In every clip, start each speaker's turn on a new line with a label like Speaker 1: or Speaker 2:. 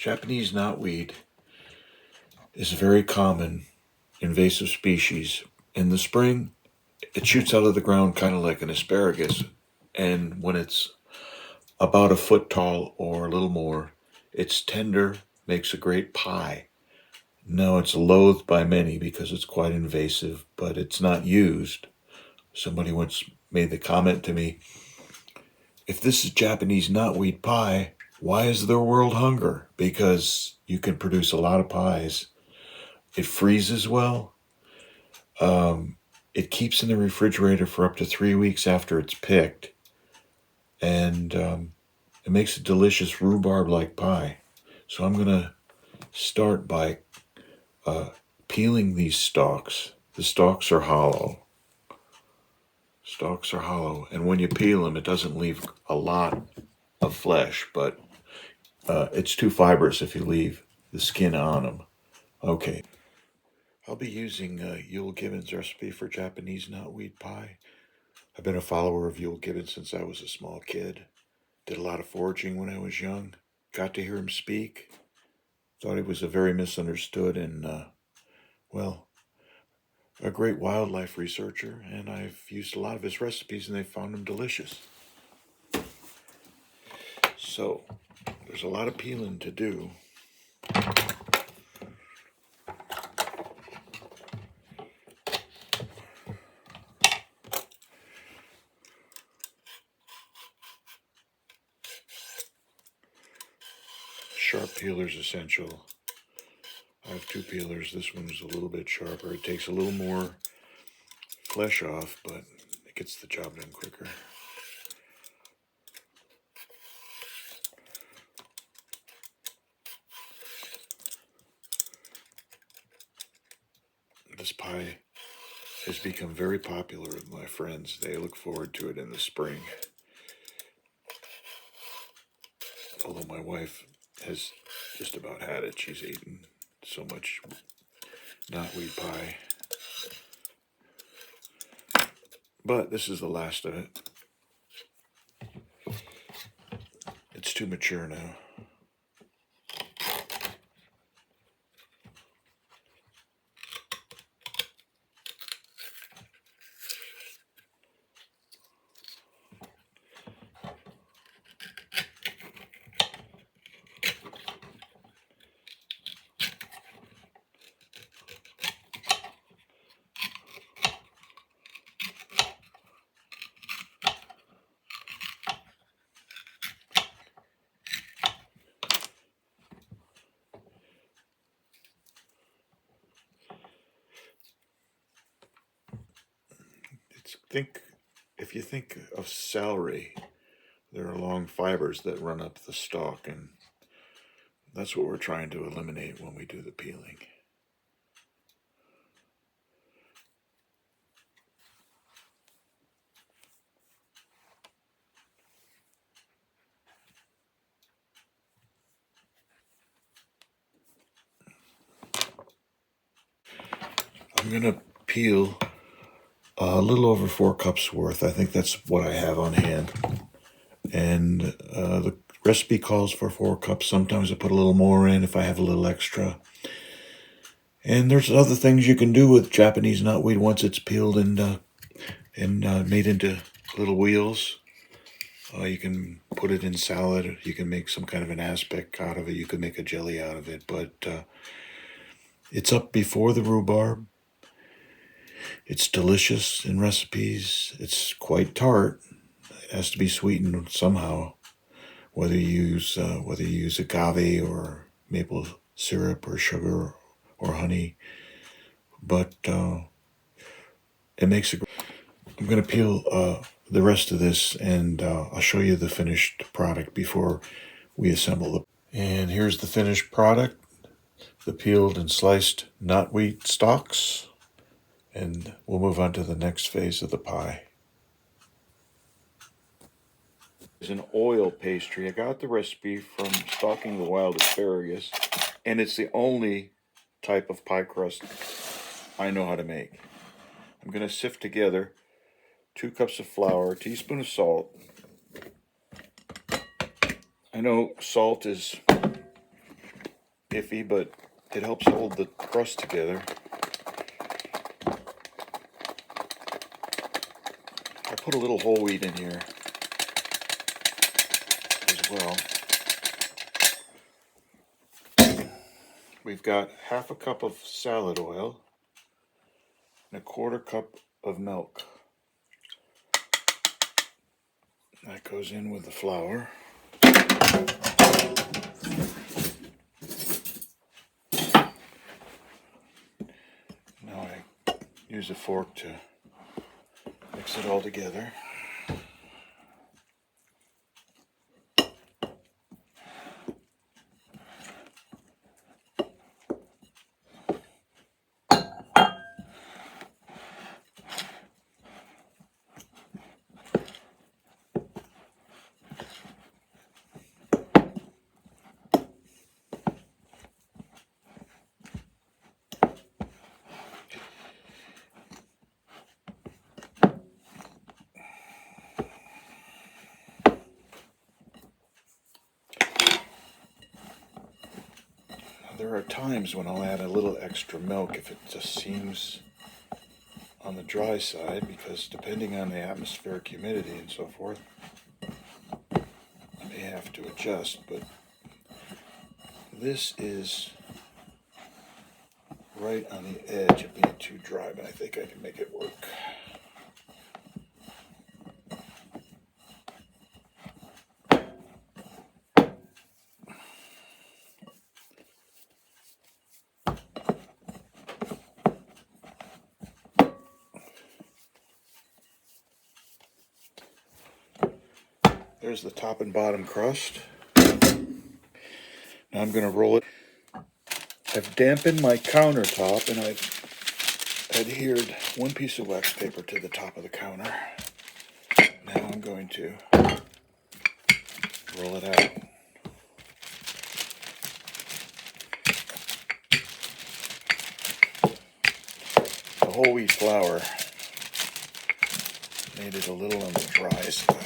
Speaker 1: Japanese knotweed is a very common invasive species. In the spring, it shoots out of the ground kind of like an asparagus, and when it's about a foot tall or a little more, it's tender, makes a great pie. Now, it's loathed by many because it's quite invasive, but it's not used. Somebody once made the comment to me, if this is Japanese knotweed pie, why is there world hunger? Because you can produce a lot of pies. It freezes well. Um, it keeps in the refrigerator for up to 3 weeks after it's picked. And it makes a delicious rhubarb-like pie. So I'm going to start by peeling these stalks. The stalks are hollow. Stalks are hollow. And when you peel them, it doesn't leave a lot of flesh, but it's too fibrous if you leave the skin on them. Okay. I'll be using Yule Gibbons' recipe for Japanese knotweed pie. I've been a follower of Yule Gibbons since I was a small kid. Did a lot of foraging when I was young. Got to hear him speak. Thought he was a very misunderstood and, well, a great wildlife researcher. And I've used a lot of his recipes and they found them delicious. So, there's a lot of peeling to do. Sharp peeler's essential. I have two peelers. This one's a little bit sharper. It takes a little more flesh off, but it gets the job done quicker. This pie has become very popular with my friends. They look forward to it in the spring. Although my wife has just about had it. She's eaten so much knotweed pie. But this is the last of it. It's too mature now. If you think of celery, there are long fibers that run up the stalk, and that's what we're trying to eliminate when we do the peeling. I'm going to peel a little over 4 cups worth. I think that's what I have on hand. And the recipe calls for 4 cups. Sometimes I put a little more in if I have a little extra. And there's other things you can do with Japanese knotweed once it's peeled and made into little wheels. You can put it in salad. You can make some kind of an aspic out of it. You can make a jelly out of it. But it's up before the rhubarb. It's delicious in recipes. It's quite tart. It has to be sweetened somehow. Whether you use agave or maple syrup or sugar or honey, but it makes a. I'm going to peel the rest of this, and I'll show you the finished product before we assemble it. And here's the finished product: the peeled and sliced knotweed stalks, and we'll move on to the next phase of the pie. It's an oil pastry. I got the recipe from Stalking the Wild Asparagus, and it's the only type of pie crust I know how to make. I'm going to sift together 2 cups of flour, a teaspoon of salt. I know salt is iffy, but it helps hold the crust together. I put a little whole wheat in here as well. We've got half a cup of salad oil and a quarter cup of milk. That goes in with the flour. Now I use a fork to mix it all together. There are times when I'll add a little extra milk if it just seems on the dry side, because depending on the atmospheric humidity and so forth, I may have to adjust, but this is right on the edge of being too dry, but I think I can make it work. There's the top and bottom crust. Now I'm going to roll it. I've dampened my countertop and I've adhered one piece of wax paper to the top of the counter. Now I'm going to roll it out. The whole wheat flour made it a little on the dry side.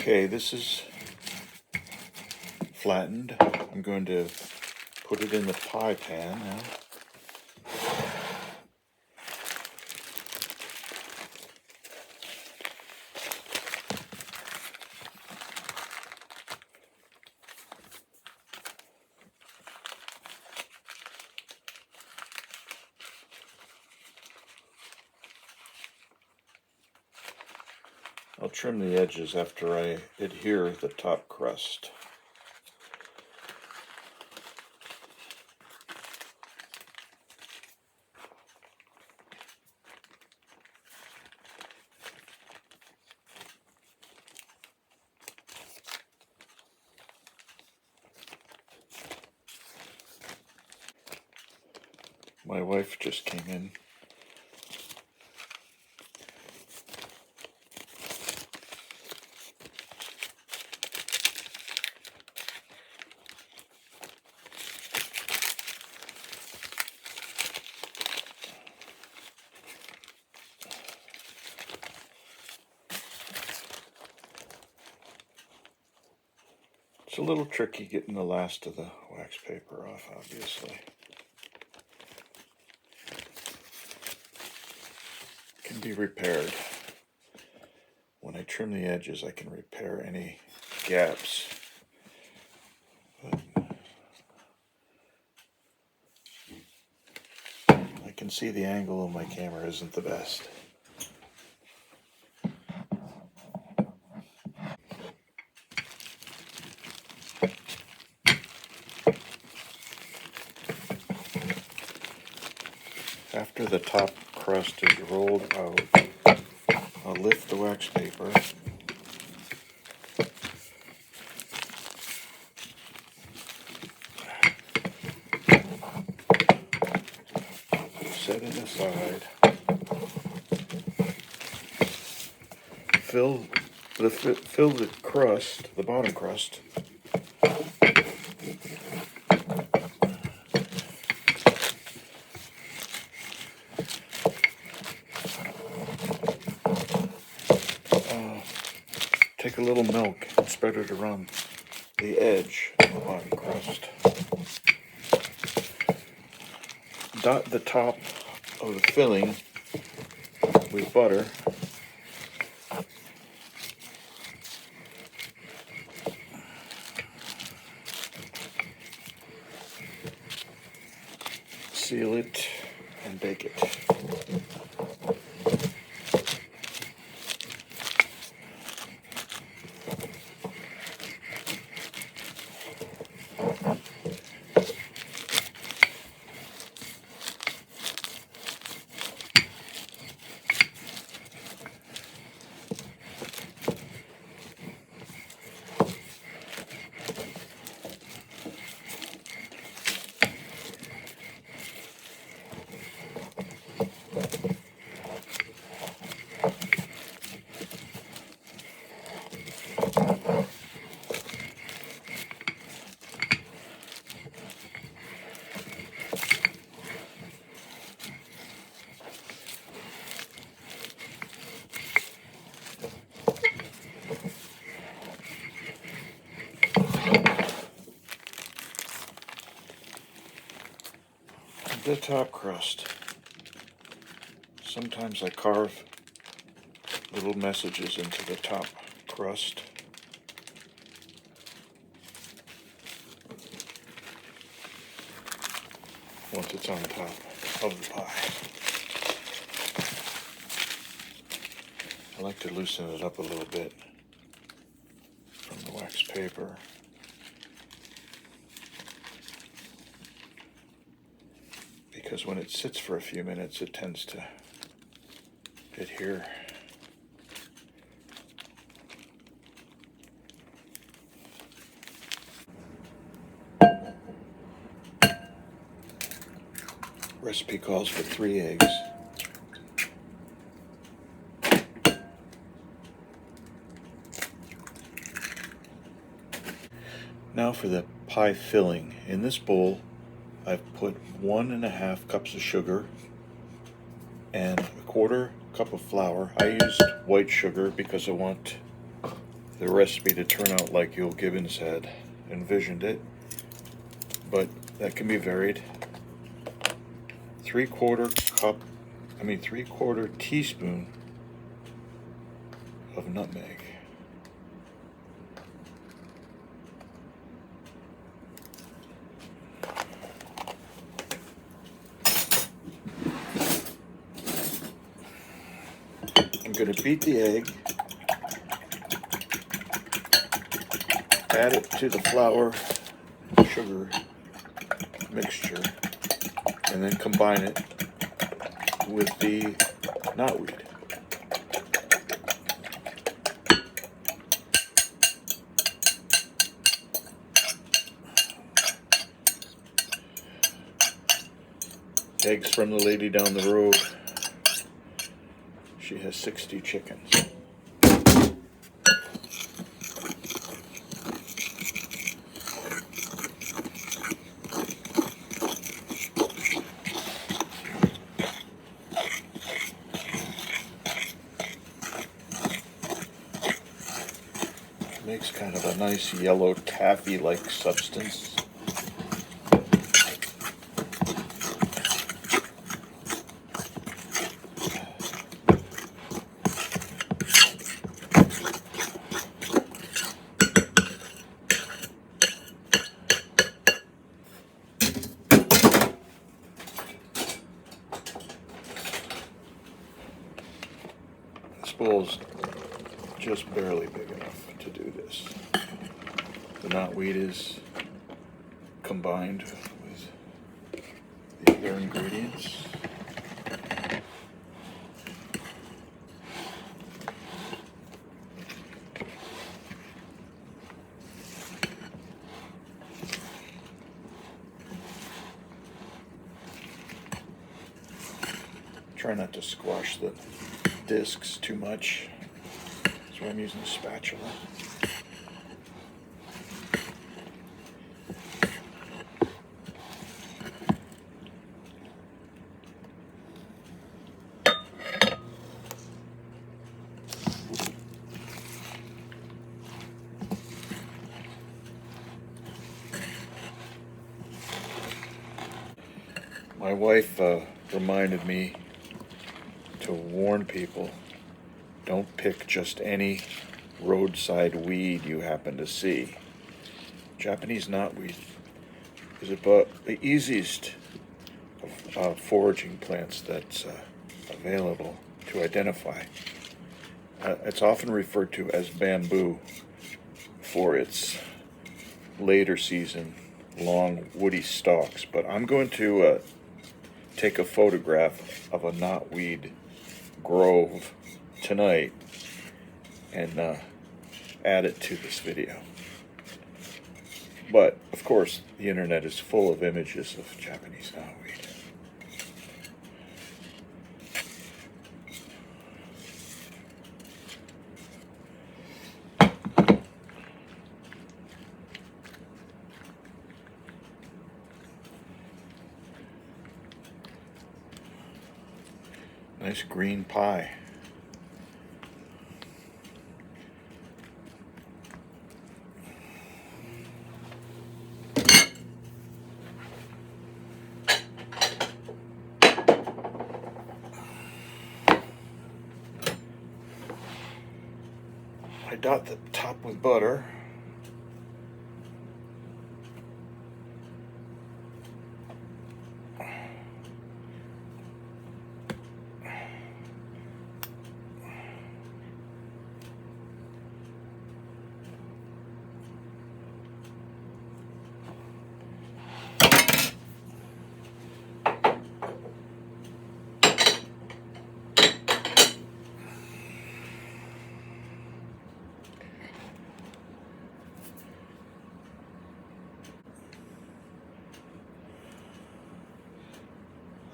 Speaker 1: Okay, this is flattened. I'm going to put it in the pie pan now. I'll trim the edges after I adhere the top crust. My wife just came in. It's a little tricky getting the last of the wax paper off, obviously. Can be repaired. When I trim the edges, I can repair any gaps. But I can see the angle of my camera isn't the best. After the top crust is rolled out, I'll lift the wax paper side. Fill the crust, the bottom crust. Take a little milk and spread it around the edge of the bottom crust. Dot the top of the filling with butter. Seal it and bake it. The top crust. Sometimes I carve little messages into the top crust. Once it's on top of the pie. I like to loosen it up a little bit from the wax paper. Because when it sits for a few minutes, it tends to adhere. Recipe calls for 3 eggs. Now for the pie filling. In this bowl, I've put 1.5 cups of sugar and 1/4 cup of flour. I used white sugar because I want the recipe to turn out like Euell Gibbons had envisioned it, but that can be varied. 3/4 teaspoon of nutmeg. I'm going to beat the egg, add it to the flour sugar mixture, and then combine it with the knotweed. Eggs from the lady down the road. She has 60 chickens. Makes kind of a nice yellow taffy-like substance. This bowl's just barely big enough to do this. The knotweed is combined with the other ingredients. Try not to squash the discs too much. That's why I'm using a spatula. My wife reminded me to warn people, don't pick just any roadside weed you happen to see. Japanese knotweed is about the easiest of foraging plants that's available to identify. It's often referred to as bamboo for its later season long woody stalks, but I'm going to take a photograph of a knotweed grove tonight and add it to this video. But of course the internet is full of images of Japanese knotweed. Nice green pie. I dot the top with butter.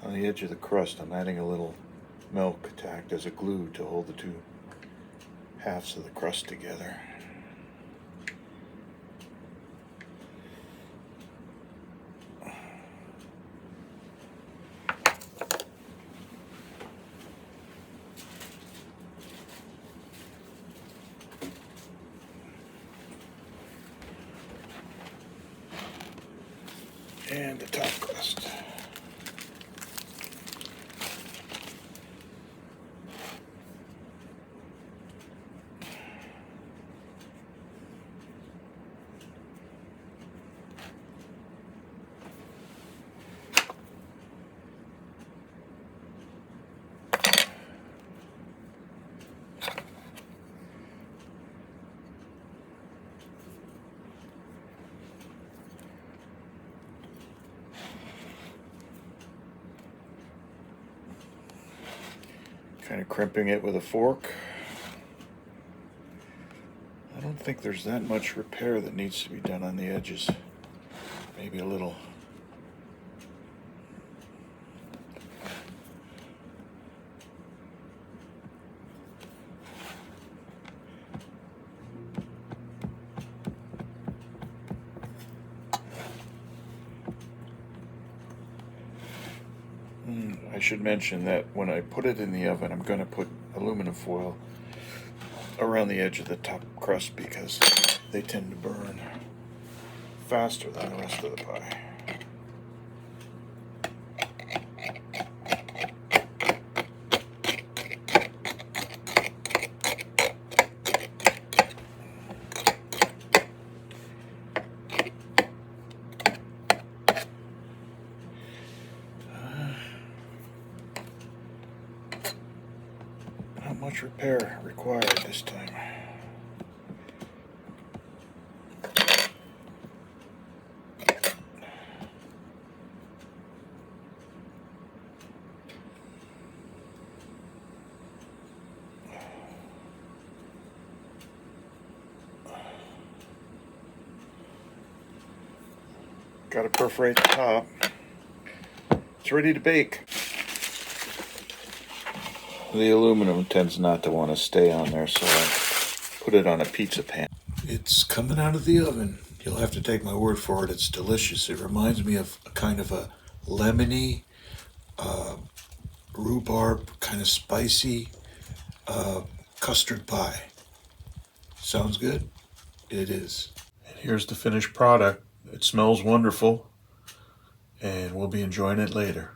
Speaker 1: On the edge of the crust, I'm adding a little milk to act as a glue to hold the two halves of the crust together. And the top crust. Kind of crimping it with a fork. I don't think there's that much repair that needs to be done on the edges. Maybe a little. I should mention that when I put it in the oven, I'm going to put aluminum foil around the edge of the top crust because they tend to burn faster than the rest of the pie. Not much repair required this time. Got to perforate the top. It's ready to bake. The aluminum tends not to want to stay on there, so I put it on a pizza pan. It's coming out of the oven. You'll have to take my word for it. It's delicious. It reminds me of a kind of a lemony, rhubarb, kind of spicy custard pie. Sounds good? It is. And here's the finished product. It smells wonderful, and we'll be enjoying it later.